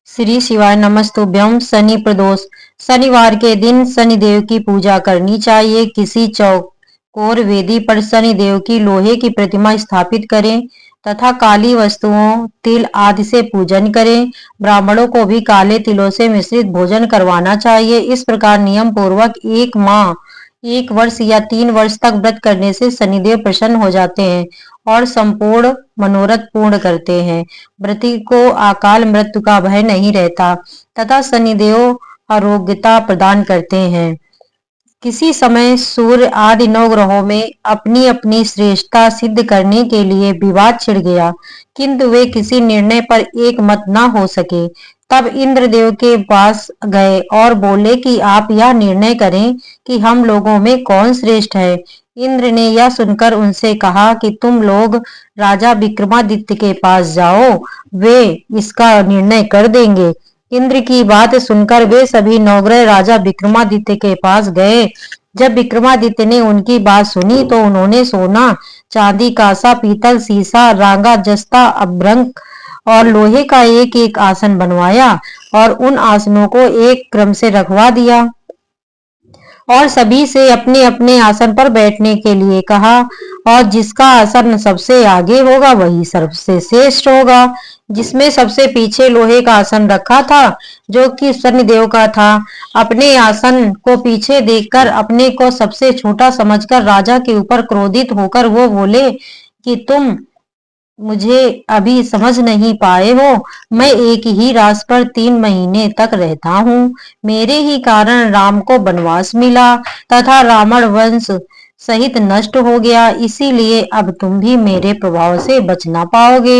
श्री शिवाय नमस्तुभ्यम। शनि प्रदोष। शनिवार के दिन शनिदेव की पूजा करनी चाहिए। किसी चौकोर वेदी पर शनिदेव की लोहे की प्रतिमा स्थापित करें तथा काली वस्तुओं तिल आदि से पूजन करें। ब्राह्मणों को भी काले तिलों से मिश्रित भोजन करवाना चाहिए। इस प्रकार नियम पूर्वक 1 माह, 1 वर्ष या 3 वर्ष तक व्रत करने से शनिदेव प्रसन्न हो जाते हैं और संपूर्ण मनोरथ पूर्ण करते हैं। व्रती को अकाल मृत्यु का भय नहीं रहता तथा शनिदेव आरोग्यता प्रदान करते हैं। किसी समय सूर्य आदि 9 ग्रहों में अपनी अपनी श्रेष्ठता सिद्ध करने के लिए विवाद छिड़ गया, किंतु वे किसी निर्णय पर एक मत न हो सके। तब इंद्रदेव के पास गए और बोले कि आप यह निर्णय करें कि हम लोगों में कौन श्रेष्ठ है। इंद्र ने यह सुनकर उनसे कहा कि तुम लोग राजा विक्रमादित्य के पास जाओ, वे इसका निर्णय कर देंगे। इंद्र की बात सुनकर वे सभी 9 ग्रह राजा विक्रमादित्य के पास गए। जब विक्रमादित्य ने उनकी बात सुनी तो उन्होंने सोना, चांदी, कांसा, पीतल, सीसा, रांगा, जस्ता, अभ्रक और लोहे का एक एक आसन बनवाया और उन आसनों को एक क्रम से रखवा दिया और सभी से अपने अपने आसन पर बैठने के लिए कहा, और जिसका आसन सबसे आगे होगा वही सबसे श्रेष्ठ होगा। जिसमें सबसे पीछे लोहे का आसन रखा था, जो कि शनिदेव का था, अपने आसन को पीछे देखकर अपने को सबसे छोटा समझकर राजा के ऊपर क्रोधित होकर वो बोले कि तुम मुझे अभी समझ नहीं पाए हो। मैं एक ही राज पर 3 महीने तक रहता हूँ। मेरे ही कारण राम को वनवास मिला तथा रावण वंश सहित नष्ट हो गया, इसीलिए अब तुम भी मेरे प्रभाव से बच ना पाओगे।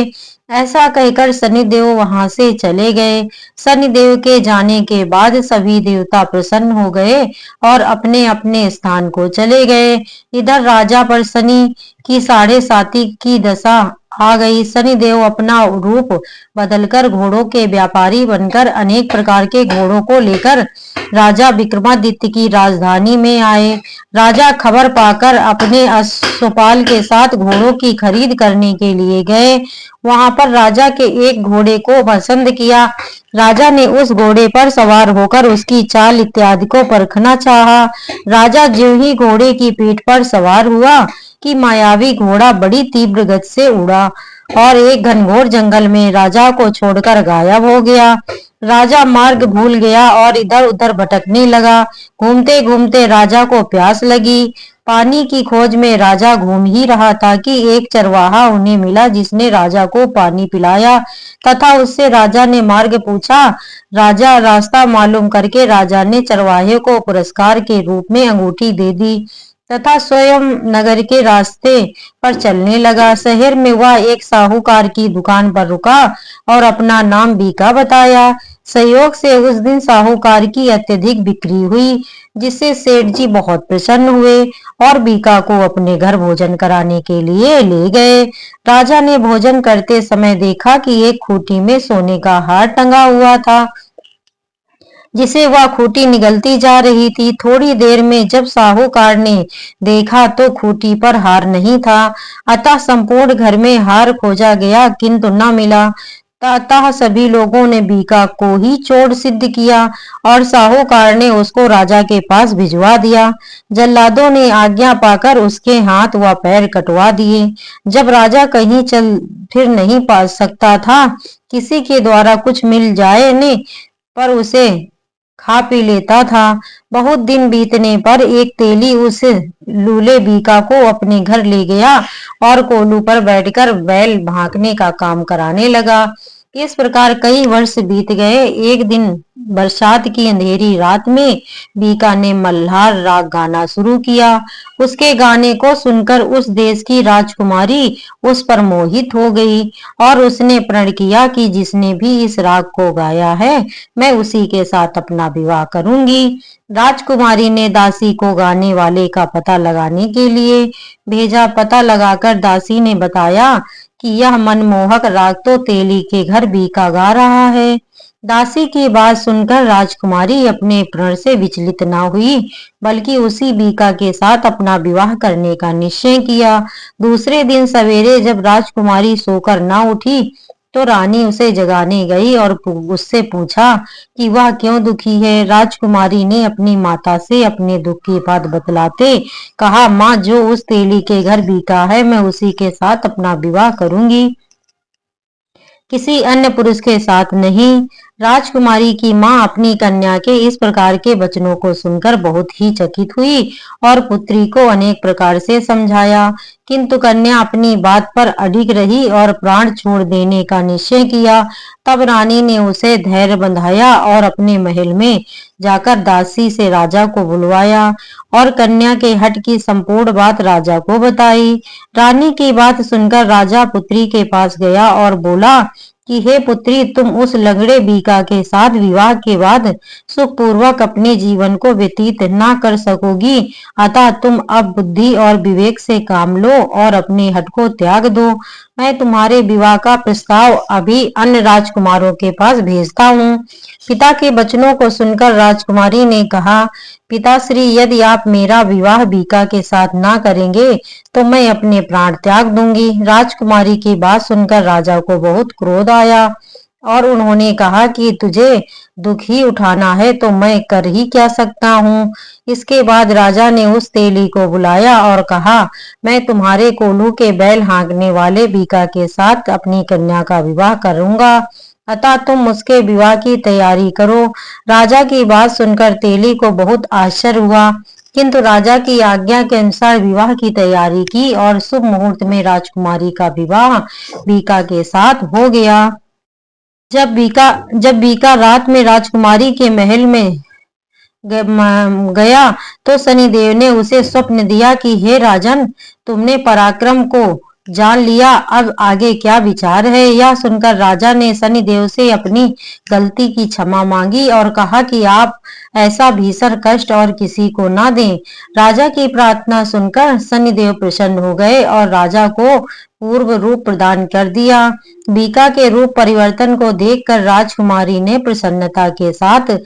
ऐसा कहकर शनिदेव वहां से चले गए। शनिदेव के जाने के बाद सभी देवता प्रसन्न हो गए और अपने अपने स्थान को चले गए। इधर राजा पर शनि की 7.5 की दशा आ गई। शनिदेव अपना रूप बदलकर घोड़ों के व्यापारी बनकर अनेक प्रकार के घोड़ों को लेकर राजा विक्रमादित्य की राजधानी में आए। राजा खबर पाकर अपने अश्वपाल के साथ घोड़ों की खरीद करने के लिए गए। वहां पर राजा के एक घोड़े को पसंद किया। राजा ने उस घोड़े पर सवार होकर उसकी चाल इत्यादि को परखना चाहा। राजा ज्यों ही घोड़े की पीठ पर सवार हुआ कि मायावी घोड़ा बड़ी तीव्र गति से उड़ा और एक घनघोर जंगल में राजा को छोड़कर गायब हो गया। राजा मार्ग भूल गया और इधर उधर भटकने लगा। घूमते घूमते राजा को प्यास लगी। पानी की खोज में राजा घूम ही रहा था कि एक चरवाहा उन्हें मिला, जिसने राजा को पानी पिलाया तथा उससे राजा ने मार्ग पूछा। राजा रास्ता मालूम करके राजा ने चरवाहे को पुरस्कार के रूप में अंगूठी दे दी तथा स्वयं नगर के रास्ते पर चलने लगा। शहर में वह एक साहूकार की दुकान पर रुका और अपना नाम बीका बताया। संयोग से उस दिन साहूकार की अत्यधिक बिक्री हुई, जिससे सेठ जी बहुत प्रसन्न हुए और बीका को अपने घर भोजन कराने के लिए ले गए। राजा ने भोजन करते समय देखा कि एक खूंटी में सोने का हार टंगा हुआ था, जिसे वह खूंटी निगलती जा रही थी। थोड़ी देर में जब साहूकार ने देखा तो खूंटी पर हार नहीं था। अतः संपूर्ण घर में हार खोजा गया किंतु न मिला। अतः सभी लोगों ने बीका को ही चोर सिद्ध किया और साहूकार ने उसको राजा के पास भिजवा दिया। जल्लादों ने आज्ञा पाकर उसके हाथ व पैर कटवा दिए। जब राजा कहीं चल फिर नहीं पा सकता था, किसी के द्वारा कुछ मिल जाए ने पर उसे खा पी लेता था। बहुत दिन बीतने पर एक तेली उस लूले बीका को अपने घर ले गया और कोलू पर बैठकर बैल भांकने का काम कराने लगा। इस प्रकार कई वर्ष बीत गए। एक दिन बरसात की अंधेरी रात में बीका ने मल्हार राग गाना शुरू किया। उसके गाने को सुनकर उस देश की राजकुमारी उस पर मोहित हो गई और उसने प्रण किया कि जिसने भी इस राग को गाया है, मैं उसी के साथ अपना विवाह करूंगी। राजकुमारी ने दासी को गाने वाले का पता लगाने के लिए भेजा। पता लगाकर दासी ने बताया कि यह मनमोहक राग तो तेली के घर बीका गा रहा है। दासी की बात सुनकर राजकुमारी अपने प्रण से विचलित न हुई, बल्कि उसी बीका के साथ अपना विवाह करने का निश्चय किया। दूसरे दिन सवेरे जब राजकुमारी सोकर न उठी तो रानी उसे जगाने गई और उससे पूछा कि वह क्यों दुखी है। राजकुमारी ने अपनी माता से अपने दुख की बात बतलाते कहा, माँ, जो उस तेली के घर बिका है मैं उसी के साथ अपना विवाह करूंगी, किसी अन्य पुरुष के साथ नहीं। राजकुमारी की मां अपनी कन्या के इस प्रकार के वचनों को सुनकर बहुत ही चकित हुई और पुत्री को अनेक प्रकार से समझाया, किंतु कन्या अपनी बात पर अडिग रही और प्राण छोड़ देने का निश्चय किया। तब रानी ने उसे धैर्य बंधाया और अपने महल में जाकर दासी से राजा को बुलवाया और कन्या के हठ की संपूर्ण बात राजा को बताई। रानी की बात सुनकर राजा पुत्री के पास गया और बोला कि हे पुत्री, तुम उस लंगड़े बीका के साथ विवाह के बाद सुखपूर्वक अपने जीवन को व्यतीत ना कर सकोगी, अतः तुम अब बुद्धि और विवेक से काम लो और अपने हठ को त्याग दो। मैं तुम्हारे विवाह का प्रस्ताव अभी अन्य राजकुमारों के पास भेजता हूँ। पिता के वचनों को सुनकर राजकुमारी ने कहा, पिताश्री, यदि आप मेरा विवाह बीका के साथ ना करेंगे तो मैं अपने प्राण त्याग दूंगी। राजकुमारी की बात सुनकर राजा को बहुत क्रोध आया और उन्होंने कहा कि तुझे दुख ही उठाना है तो मैं कर ही क्या सकता हूँ। इसके बाद राजा ने उस तेली को बुलाया और कहा, मैं तुम्हारे कोल्हू के बैल हाँकने वाले बीका के साथ अपनी कन्या का विवाह करूंगा, अतः तुम उसके विवाह की तैयारी करो। राजा की बात सुनकर तेली को बहुत आश्चर्य हुआ, किंतु राजा की आज्ञा के अनुसार विवाह की तैयारी की और शुभ मुहूर्त में राजकुमारी का विवाह बीका के साथ हो गया। जब बीका रात में राजकुमारी के महल में गया तो शनिदेव ने उसे स्वप्न दिया कि हे राजन, तुमने पराक्रम को जान लिया, अब आगे क्या विचार है। यह सुनकर राजा ने शनिदेव से अपनी गलती की क्षमा मांगी और कहा कि आप ऐसा भीषण कष्ट और किसी को ना दें। राजा की प्रार्थना सुनकर शनिदेव प्रसन्न हो गए और राजा को पूर्व रूप प्रदान कर दिया। बीका के रूप परिवर्तन को देखकर राजकुमारी ने प्रसन्नता के साथ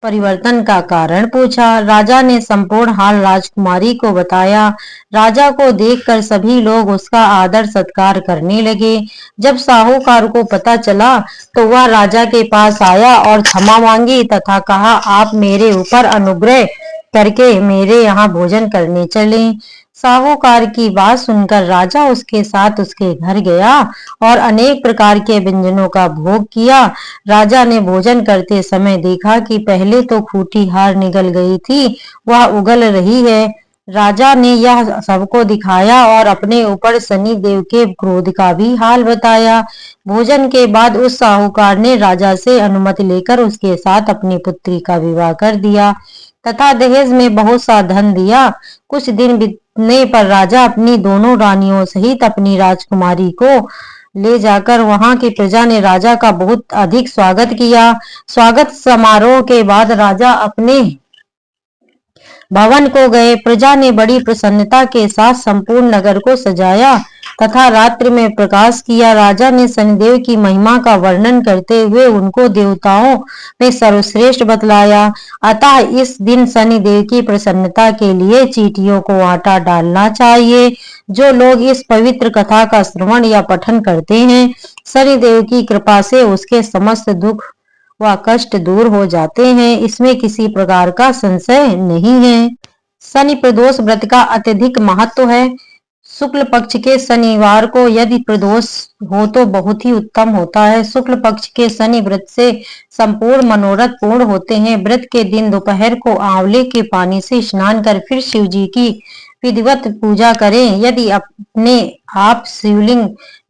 परिवर्तन का कारण पूछा। राजा ने संपूर्ण हाल राजकुमारी को बताया। राजा को देखकर सभी लोग उसका आदर सत्कार करने लगे। जब साहूकार को पता चला तो वह राजा के पास आया और क्षमा मांगी तथा कहा, आप मेरे ऊपर अनुग्रह करके मेरे यहाँ भोजन करने चले। साहूकार की बात सुनकर राजा उसके साथ उसके घर गया और अनेक प्रकार के व्यंजनों का भोग किया। राजा ने भोजन करते समय देखा कि पहले तो खूंटी हार निगल गई थी, वह उगल रही है। राजा ने यह सबको दिखाया और अपने ऊपर शनि देव के क्रोध का भी हाल बताया। भोजन के बाद उस साहूकार ने राजा से अनुमति लेकर उसके साथ अपनी पुत्री का विवाह कर दिया तथा दहेज में बहुत सा धन दिया। कुछ दिन बीतने पर राजा अपनी दोनों रानियों सहित अपनी राजकुमारी को ले जाकर वहां की प्रजा ने राजा का बहुत अधिक स्वागत किया। स्वागत समारोह के बाद राजा अपने भवन को गए। प्रजा ने बड़ी प्रसन्नता के साथ संपूर्ण नगर को सजाया तथा रात्रि में प्रकाश किया। राजा ने शनिदेव की महिमा का वर्णन करते हुए उनको देवताओं में सर्वश्रेष्ठ बतलाया। अतः इस दिन शनिदेव की प्रसन्नता के लिए चींटियों को आटा डालना चाहिए। जो लोग इस पवित्र कथा का श्रवण या पठन करते हैं, शनिदेव की कृपा से उसके समस्त दुख व कष्ट दूर हो जाते हैं, इसमें किसी प्रकार का संशय नहीं है। शनि प्रदोष व्रत का अत्यधिक महत्व है। शुक्ल पक्ष के शनिवार को यदि प्रदोष हो तो बहुत ही उत्तम होता है। शुक्ल पक्ष के शनि व्रत से संपूर्ण मनोरथ पूर्ण होते हैं। व्रत के दिन दोपहर को आंवले के पानी से स्नान कर फिर शिव जी की विधिवत पूजा करें। यदि अपने आप शिवलिंग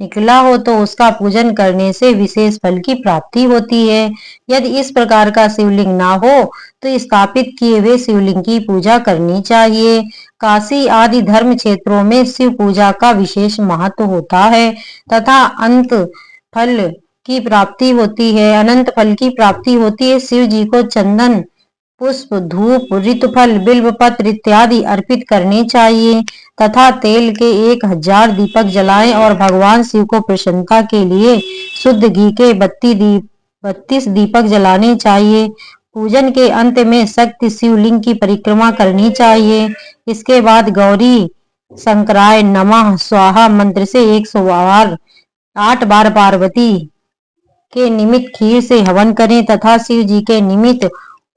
निकला हो तो उसका पूजन करने से विशेष फल की प्राप्ति होती है। यदि इस प्रकार का शिवलिंग ना हो तो स्थापित किए हुए शिवलिंग की पूजा करनी चाहिए। काशी आदि धर्म क्षेत्रों में शिव पूजा का विशेष महत्व होता है तथा अंत फल की प्राप्ति होती है। अनंत फल की प्राप्ति होती है। शिव जी को चंदन, पुष्प, धूप, ऋतुफल, बिल्व पत्र इत्यादि अर्पित करने चाहिए तथा तेल के 1000 दीपक जलाएं और भगवान शिव को प्रसन्नता के लिए शुद्ध घी के 32 दीपक जलाने चाहिए। पूजन के अंत में शक्ति शिवलिंग की परिक्रमा करनी चाहिए। इसके बाद गौरी शंकराय नमः स्वाहा मंत्र से 108 बार पार्वती के निमित्त खीर से हवन करें तथा शिव जी के निमित्त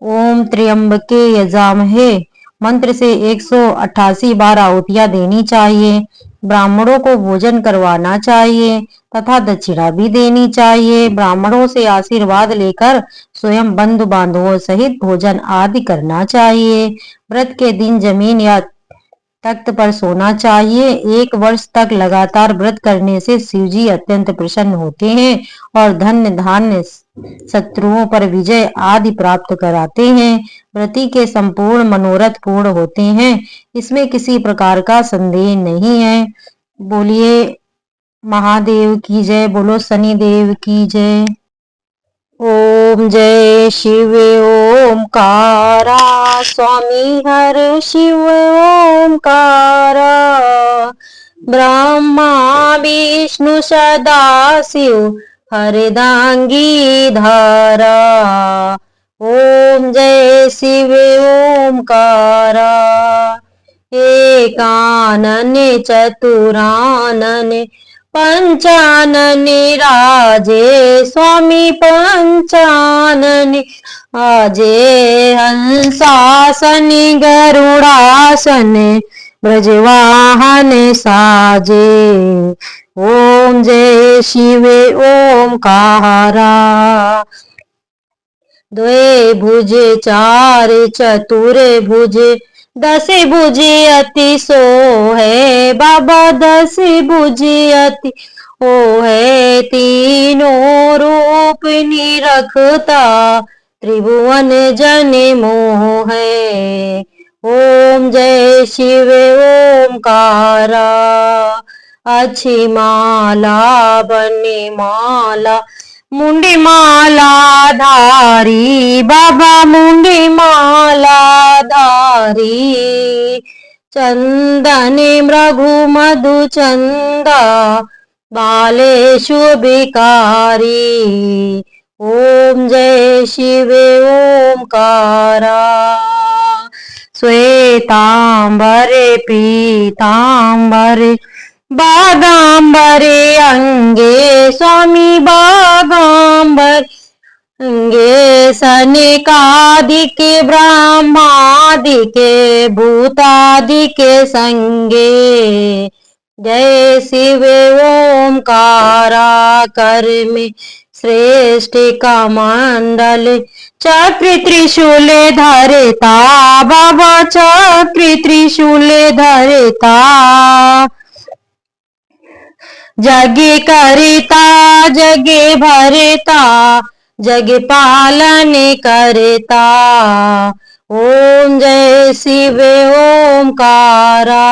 ओम त्र्यंबके यजामहे मंत्र से 188 बार आहुतियां देनी चाहिए। ब्राह्मणों को भोजन करवाना चाहिए तथा दक्षिणा भी देनी चाहिए। ब्राह्मणों से आशीर्वाद लेकर स्वयं बंधु बांधवों सहित भोजन आदि करना चाहिए। व्रत के दिन जमीन या तख्त पर सोना चाहिए। 1 वर्ष तक लगातार व्रत करने से शिवजी अत्यंत प्रसन्न होते हैं और धन्य धान्य शत्रुओं पर विजय आदि प्राप्त कराते हैं। व्रती के संपूर्ण मनोरथ पूर्ण होते हैं, इसमें किसी प्रकार का संदेह नहीं है। बोलिए महादेव की जय, बोलो शनिदेव की जय। ओम जय शिव ओमकारा, स्वामी हर शिव ओमकारा। ब्रह्मा विष्णु सदा शिव हरदांगी धारा। ओम जय शिव ओमकारा। एकानन चतुरानन पंचानन राजे, स्वामी पंचानन राजे। हंसासन गरुड़ासन ब्रजवाहन साजे। ओम जय शिव ओमकारा। द्वे भुज चार चतुर भुज, 10 भुज अति सो है बाबा, 10 भुज अति ओ है। तीनों रूप निरखता त्रिभुवन जन मोह है। ओम जय शिव ओमकारा। अच्छी माला बनी माला, मुंडी माला धारी बाबा, मुंडी माला धारी। चंदन मृगु मधु चंदा, बाले शुभिकारी। ओम जय शिव ओमकारा। श्वेतांबरे पीतांबरे बागांबरे अंगे, स्वामी बागांबर अंगे। सनकादिके ब्रह्मादिके भूतादिके संगे। जय शिव ओमकारा। कर में श्रेष्ठ कमंडल, चक्र त्रिशूल धरता बाबा, चक्र त्रिशूल धरता। जग करता जग भरता, जग पालन करता। ओम जय शिव ओमकारा।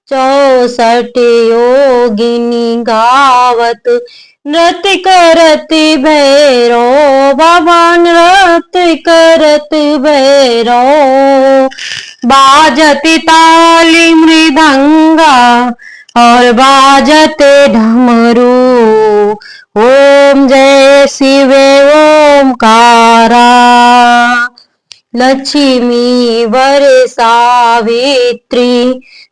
64 योगिनी गावत, नृत्य करत भैरो बाबा, नृत्य करत भैरो। बाजत ताली मृदंगा और बाजत ढमरू। ओम जय शिव ओमकारा। लक्ष्मी वर सावित्री,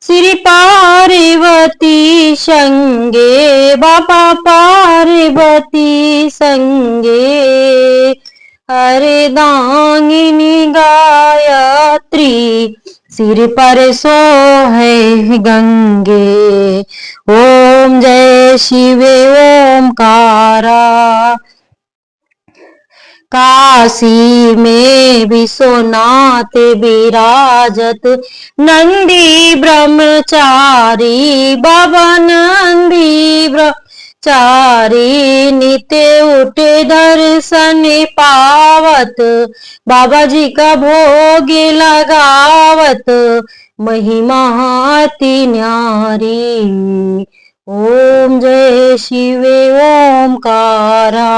श्री पार्वती संगे बाबा, पार्वती संगे। अर्धांगिनी गायत्री, सिर पर सोहे गंगे। ओम जय शिव ओमकारा। काशी में विश्वनाथ विराजत, नंदी ब्रह्मचारी बाबा, नंदी ब्रह्मचारी। नित्य उठ दर्शन पावत, बाबा जी का भोग लगावत, महिमा अति न्यारी। ओम जय शिव ओमकारा।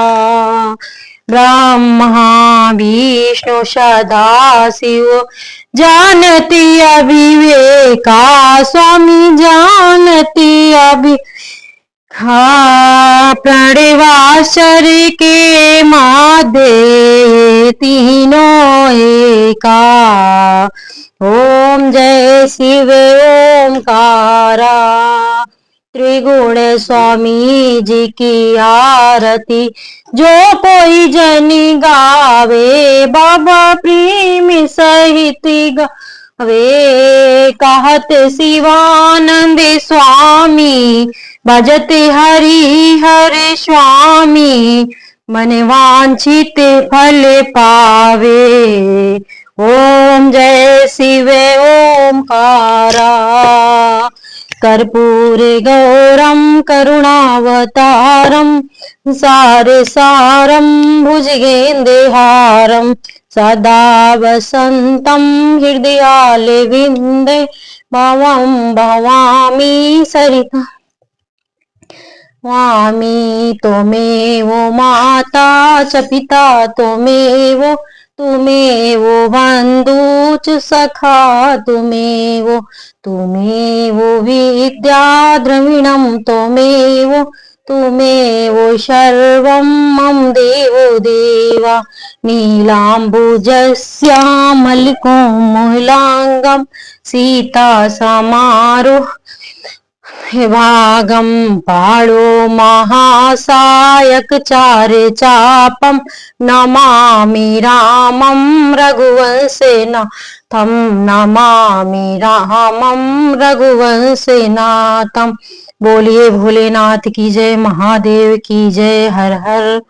ब्रह्मा विष्णु सदा शिव, जानती अविवेका स्वामी, जानती अभि प्रणवासर के माधे, तीनों एका। ओम जय शिव ओमकारा। त्रिगुण स्वामी जी की आरती जो कोई जन गावे, बाबा प्रेम सहित गावे। कहत शिवानंद स्वामी भजत हरि हर स्वामी, मन वांछित फल पावे। ओम जय शिव ओमकारा, कर्पूर गौरम करुणावतारम, सारसारम भुजगेन्द्रहारम, सदा वसंतम हृदयालविंदे, भवं भवामी सरिता स्वामी। त्वमेव माता च पिता त्वमेव, त्वमेव बन्धु च सखा त्वमेव, त्वमेव विद्या द्रविणं त्वमेव, त्वमेव सर्वं मम देवो देवा। नीलाम्बुजश्यामलकोमलाङ्गं सीता समारोह विभागं पाणो महासायक चार चापं, नमामि रामं रघुवंशनाथं, नमामि रामं रघुवंशनाथं। बोलिए भोलेनाथ की जय, महादेव की जय। हर हर